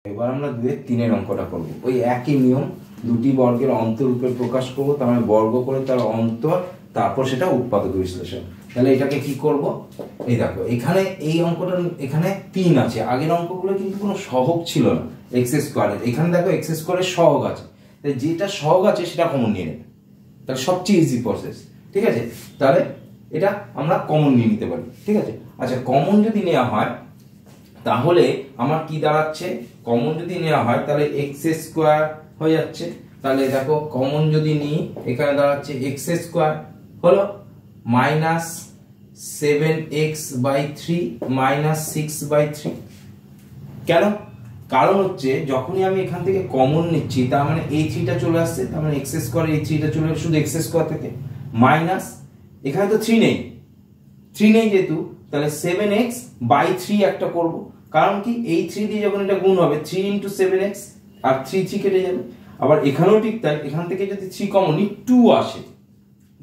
এবার আমরা 2-3 অঙ্কটা করব। ওই একই নিয়ম, দুটি বর্গের অন্তরূপে প্রকাশ করব, তার মানে বর্গ করে তার অন্তর, তারপর সেটা উৎপাদক বিশ্লেষণ। তাহলে এটাকে কি করব? এই দেখো এখানে এই অঙ্কটা এখানে 3 আছে, আগের অঙ্কগুলো কিন্তু কোনো সহগ ছিল না এক্স স্কোয়ারের, এখানে দেখো এক্স স্কোয়ারের সহগ আছে, তাই যেটা সহগ আছে সেটা কমন নিয়ে নেবে, তাহলে সবচেয়ে ইজি প্রসেস। ঠিক আছে, তাহলে এটা আমরা কমন নিয়ে নিতে পারি। ঠিক আছে, আচ্ছা কমন যদি নেওয়া হয় তাহলে আমার কি দাঁড়াচ্ছে, কমন যদি নেওয়া হয় তাহলে এক্স স্কোয়ার হয়ে যাচ্ছে। তাহলে দেখো কমন যদি নিই এখানে দাঁড়াচ্ছে এক্স স্কোয়ার হলো মাইনাস 7x/3 মাইনাস 6/3। কেন? কারণ হচ্ছে যখনই আমি এখান থেকে কমন নিচ্ছি তার মানে এই 3টা চলে আসছে, তার মানে এক্স স্কোয়ার এই 3টা চলে আসছে, শুধু এক্স স্কোয়ার থেকে মাইনাস এখানে তো 3 নেই, 3 নেই যেহেতু তাহলে 7x/3 একটা করব। কারণ কি এই 3 দিয়ে যখন এটা গুণ হবে 3 × 7x আর 3 কেটে যাবে। আবার এখানেও ঠিক তাই, এখান থেকে যদি 3 কমন নিই 2 আসে।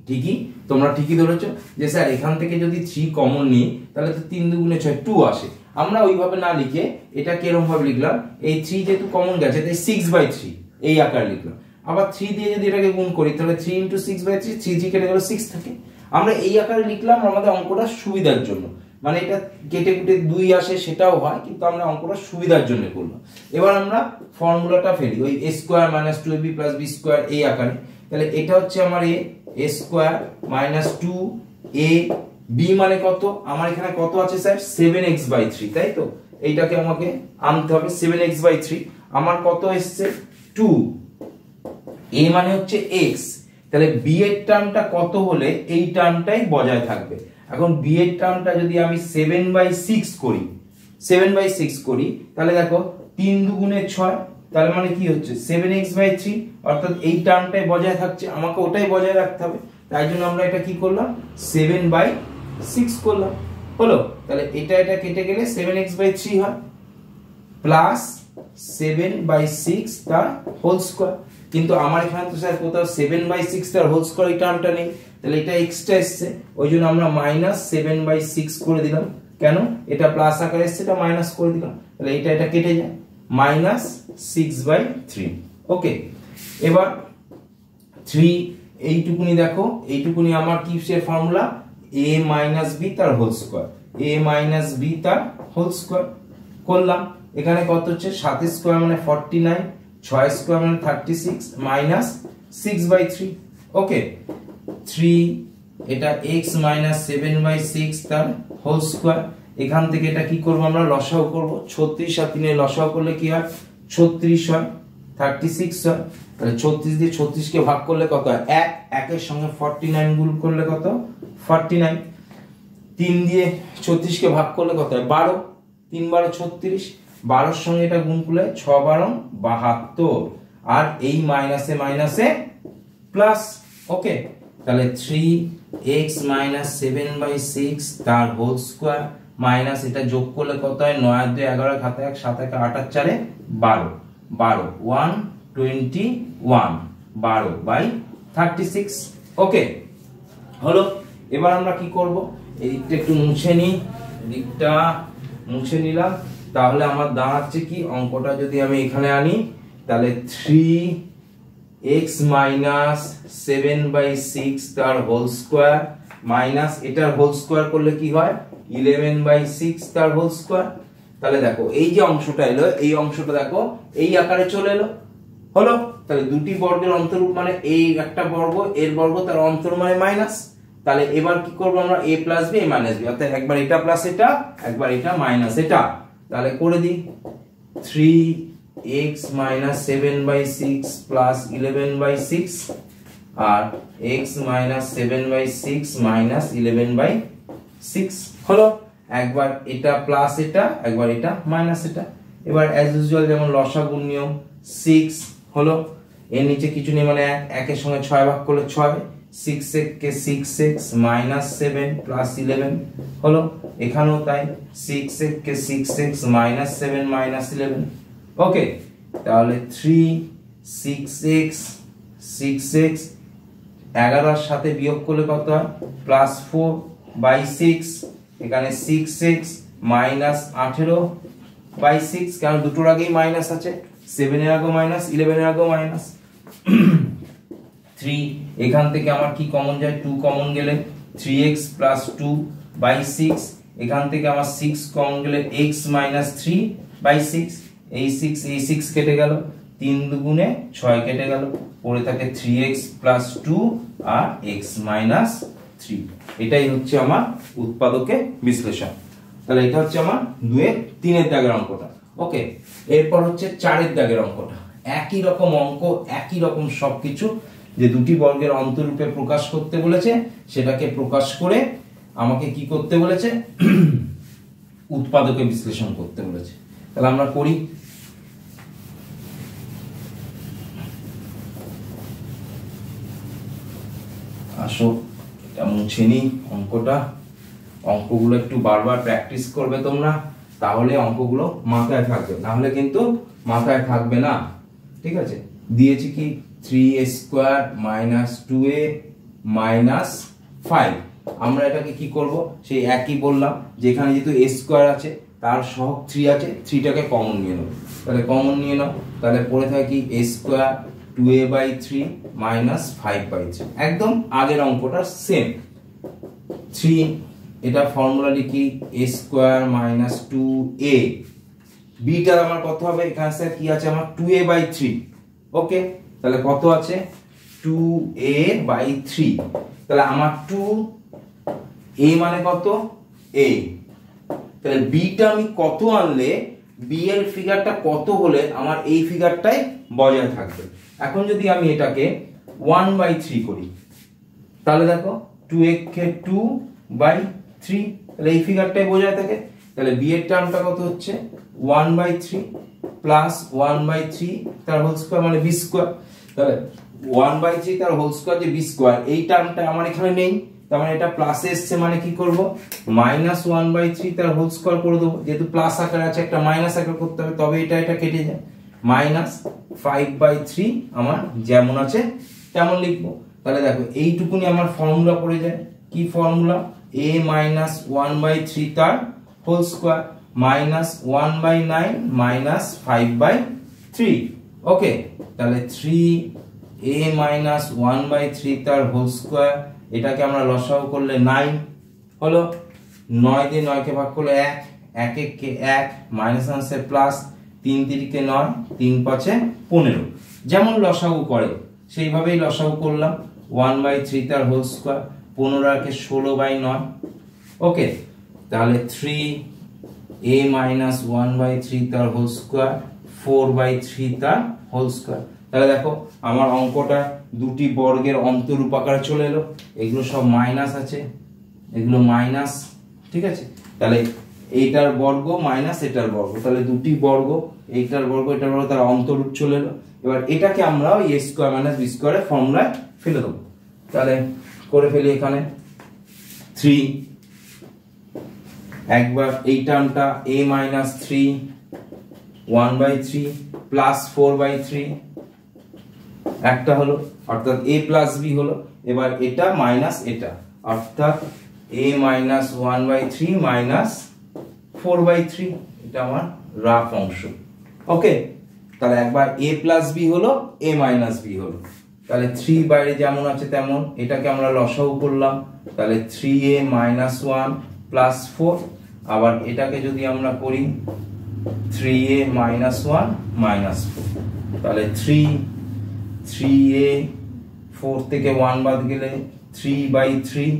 ঠিকই, তোমরা ঠিকই ধরেছো যে স্যার এখান থেকে যদি 3 কমন নিই তাহলে তো 3 × 2 = 6 2 আসে। আমরা ওইভাবে না লিখে এটা কিরকম ভাবে লিখলাম, এই 3 যেহেতু কমন গেছে তাই 6/3 এই আকারে লিখলাম। আবার 3 দিয়ে যদি এটাকে গুণ করি তাহলে 3 × 6/3, 3 কেটে গেল 6 থাকে। আমরা এই আকারে লিখলাম আমাদের অঙ্কটা সুবিধার জন্য, মানে এটা কেটে কেটে 2 আসে সেটাও হয়, কিন্তু আমরা অঙ্কটা সুবিধার জন্য করলাম। এবার আমরা ফর্মুলাটা ফেলি ওই a² - 2ab + b² এই আকারে। তাহলে এটা হচ্ছে আমার a² - 2ab মানে কত, আমার এখানে কত আছে স্যার 7x/3, তাই তো এইটাকে আমাকে আনতে হবে 7x/3। আমার কত এসছে 2, a মানে হচ্ছে x, তাহলে b এর টার্মটা কত হলে এই টার্মটাই বজায় থাকবে। এখন b এর টার্মটা যদি আমি 7/6 করি, 7/6 করি তাহলে দেখো 3 × 2 = 6, তার মানে কি হচ্ছে 7x/3, অর্থাৎ এই টার্মটাই বজায় থাকছে, আমাকে ওটাই বজায় রাখতে হবে। তাই জন্য আমরা এটা কি করলাম 7/6 করলাম। হলো, তাহলে এটা কেটে গেলে 7x/3 হয় প্লাস 7/6 তার হোল স্কয়ার। কিন্তু আমার এখানে তো স্যার কোথাও 7/6 তার হোল স্কয়ার এই টার্মটা নেই, তাহলে এটা এক্সট্রা এসেছে, ওই জন্য আমরা -7/6 করে দিলাম। কেন? এটা প্লাস আকারে এসেছে, এটা মাইনাস করে দিলাম, তাহলে এটা কেটে যায় -6/3। ওকে, এবার 3 এইটুকুনি দেখো, এইটুকুনি আমার কি এর ফর্মুলা a - b তার হোল স্কয়ার, a - b তার হোল স্কয়ার করলাম। এখানে কত হচ্ছে 7² মানে 49, 6² মানে 36 মাইনাস 6/3। ওকে, 3 এটা x - 7/6 তার হোল স্কয়ার। এখান থেকে এটা কি করব আমরা লসাগু করব, 36 আর 3 এর লসাগু করলে কি হয় 36 হয়, 36 হয়। তাহলে 36 দিয়ে 36 কে ভাগ করলে কত হয় 1, 1 এর সঙ্গে 49 গুণ করলে কত 49, 3 দিয়ে 36 কে ভাগ করলে কত হয় 12, 3 × 12 = 36, 12 এর সঙ্গে এটা গুণ করলে 6 × 12 = 72, আর এই মাইনাসে মাইনাসে প্লাস। ওকে, তাহলে 3x - 7/6 তার হোল স্কয়ার মাইনাস এটা যোগ করলে কত হয় 9 আর 2 11, খাতা 1 7 1 8 আর 4 12, 12 121, 12/36। ওকে হলো, এবার আমরা কি করব এই দিকটা একটু মুছে নিই, দিকটা মুছে নিলাম। তাহলে আমার দাঁড়াচ্ছে কি, অঙ্কটা যদি আমি এখানে আনি তাহলে 3x - 7/6 তার হোল স্কয়ার মাইনাস এটার হোল স্কয়ার করলে কি হয় 11/6 তার হোল স্কয়ার। তাহলে দেখো এই যে অংশটা এলো, এই অংশটা দেখো এই আকারে চলে এলো। হলো, তাহলে দুটি বর্গের অন্তরূপ মানে এই একটা বর্গ এর বর্গ তার অন্তর মানে মাইনাস। তাহলে এবার কি করব আমরা a + b a - b, অর্থাৎ একবার এটা প্লাস এটা, একবার এটা মাইনাস এটা। তাহলে করে দিই 3x - 7/6 প্লাস 11/6 আর x - 7/6 মাইনাস 11/6 হলো, একবার এটা প্লাস এটা, একবার এটা মাইনাস এটা। এবার অ্যাজ ইউজুয়াল যেমন লসাগুর নিয়ম 6 হলো, এর নিচে কিছু নেই মানে 1 এর সঙ্গে 6 ভাগ করলে 6, 6 কে 6x - 7 প্লাস 11 হলো, এখানেও তাই 6 কে 6x - 7 মাইনাস 11। ওকে, তাহলে 3 6x 11 এর সাথে বিয়োগ করলে কত হয় +4/6, এখানে 6x - 18 বাই 6, কারণ দুটোর আগেই মাইনাস আছে, 7 এর আগেও মাইনাস, 11 এর আগেও মাইনাস। 3 এখান থেকে আমার কি কমন যায়, 2 কমন গেলে 3x প্লাস 2 বাই 6, এখান থেকে আমার 6 কমন গেলে x মাইনাস 3 বাই 6, এই 6 কেটে গেল, 3 দুগুণে 6 কেটে গেল, পড়ে থাকে 3x প্লাস 2 আর x মাইনাস 3। এটাই হচ্ছে আমার উৎপাদকের বিশ্লেষণ। তাহলে এটা হচ্ছে আমার 2 এর 3 এর দাগের অঙ্কটা। ওকে, এরপর হচ্ছে 4 এর দাগের অঙ্কটা। একই রকম অঙ্ক, একই রকম সবকিছু, যে দুটি বর্গের অন্তরূপে প্রকাশ করতে বলেছে, সেটাকে প্রকাশ করে আমাকে কি করতে বলেছে, উৎপাদকে বিশ্লেষণ করতে বলেছে। তাহলে আমরা করি। আসো এটা মুছে নি অঙ্কটা। অঙ্কগুলো একটু বারবার প্র্যাকটিস করবে তোমরা, তাহলে অঙ্কগুলো মাথায় থাকবে, না হলে কিন্তু মাথায় থাকবে না। ঠিক আছে, দিয়েছি কি 3a square minus 2a minus 5। আমরা এটাকে কি করব, সেই একই বললাম, যেখানে যেহেতু a স্কয়ার আছে তার সহগ 3 আছে, 3টাকে কমন নিয়ে নাও। তাহলে কমন নিয়ে নাও, তাহলে পড়ে থাকে a square 2a by 3 minus 5 by 3। একদম আগের অঙ্কটা সেম। 3 এটা ফর্মুলা লিখি, a square minus 2a, bitter আমার কত হবে, এখানে স্যার কি আছে আমার 2a বাই 3। ওকে, তাহলে কত আছে 2a বাই 3। তাহলে আমার 2a মানে কত a, তাহলে বিটা আমি কত আনলে বি এর ফিগারটা কত হলে আমার এই ফিগারটাই বজায় থাকবে। এখন যদি আমি এটাকে 1 বাই 3 করি, তাহলে দেখো 2a কে 2 বাই 3, তাহলে এই ফিগারটাই বজায় থাকে। তাহলে বি এর টার্মটা কত হচ্ছে 1 বাই 3 প্লাস 1 বাই 3 তার হোল স্কয়ার মানে বি স্কয়ার। তাহলে 1 বাই 3 তার হোল স্কয়ার যে বি স্কয়ার, এই টার্মটা আমার এখানে নেই, তার মানে এটা প্লাসে এসছে, মানে কি করব মাইনাস 1 বাই 3 তার হোল স্কয়ার করে দেবো। যেহেতু প্লাস আকারে আছে, একটা মাইনাস আকার করতে হবে, তবে এটা কেটে যায়। মাইনাস 5 বাই 3 আমার যেমন আছে তেমন লিখবো। তাহলে দেখো এইটুকুনি আমার ফর্মুলা পড়ে যায়। কি ফর্মুলা, a মাইনাস 1 বাই 3 তার whole square minus 1 by 9 minus 5 by 3। Okay, তাহলে 3a মাইনাস 1 বাই 3 তার হোল স্কয়ার, এটাকে আমরা লসাগু করলে 9 হলো। 9 দিয়ে 9 কে ভাগ করলে 1, 1 1 কে 1, মাইনাস আনসে প্লাস, 3 3 কে 9, 3 5 15। যেমন লসাগু করে সেইভাবেই লসাগু করলাম। 1 বাই 3 তার হোল স্কয়ার, 15 কে 16 বাই 9। ওকে, তাহলে 3a মাইনাস 1 বাই 3 তার হোল স্কয়ার, 4 বাই 3 তার হোল স্কয়ার। তাহলে দেখো আমার অঙ্কটা দুটি বর্গের অন্তরূপ আকারে চলে এলো। এগুলো সব মাইনাস আছে, এগুলো মাইনাস, ঠিক আছে। তাহলে এইটার বর্গ মাইনাস এটার বর্গ, তাহলে দুটি বর্গ, এইটার বর্গ এটার বর্গ, তার অন্তরূপ চলে এলো। এবার এটাকে আমরা a স্কয়ার মাইনাস b স্কয়ারের ফর্মুলায় ফেলে দেবো। তাহলে করে ফেলি এখানে 3, একবার এই টার্মটা a minus 3 1 by 3 plus 4 by 3 একটা হলো, অর্থাৎ a প্লাস b হলো। এবার এটা মাইনাস এটা, অর্থাৎ a minus 1 by 3 minus 4 by 3, এটা আমার রাফ অংশ। ওকে, তাহলে একবার a প্লাস b হলো, a মাইনাস b হলো। তাহলে 3 বাইরে যেমন আছে তেমন, এটাকে আমরা লসাগু করলাম। তাহলে 3a মাইনাস 1 প্লাস 4, আবার এটাকে যদি আমরা করি 3a মাইনাস 1 মাইনাস 4, তাহলে 3a 4 থেকে 1 বাদ গেলে 3 বাই 3,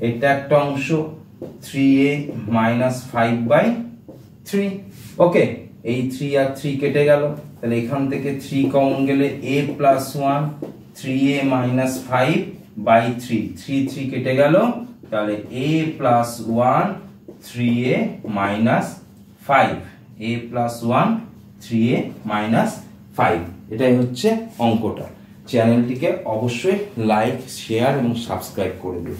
এটা একটা অংশ। 3a minus 5 by 3। ওকে, এই 3 আর 3 কেটে গেল, তাহলে এখান থেকে 3 কমন গেলে a plus 1 3a minus 5 by 3, 3 কেটে গেল, তাহলে a plus 1 3a minus 5, a plus 1 3a minus 5। এটাই হচ্ছে অঙ্কটা। চ্যানেলটিকে অবশ্যই লাইক, শেয়ার এবং সাবস্ক্রাইব করে দিন।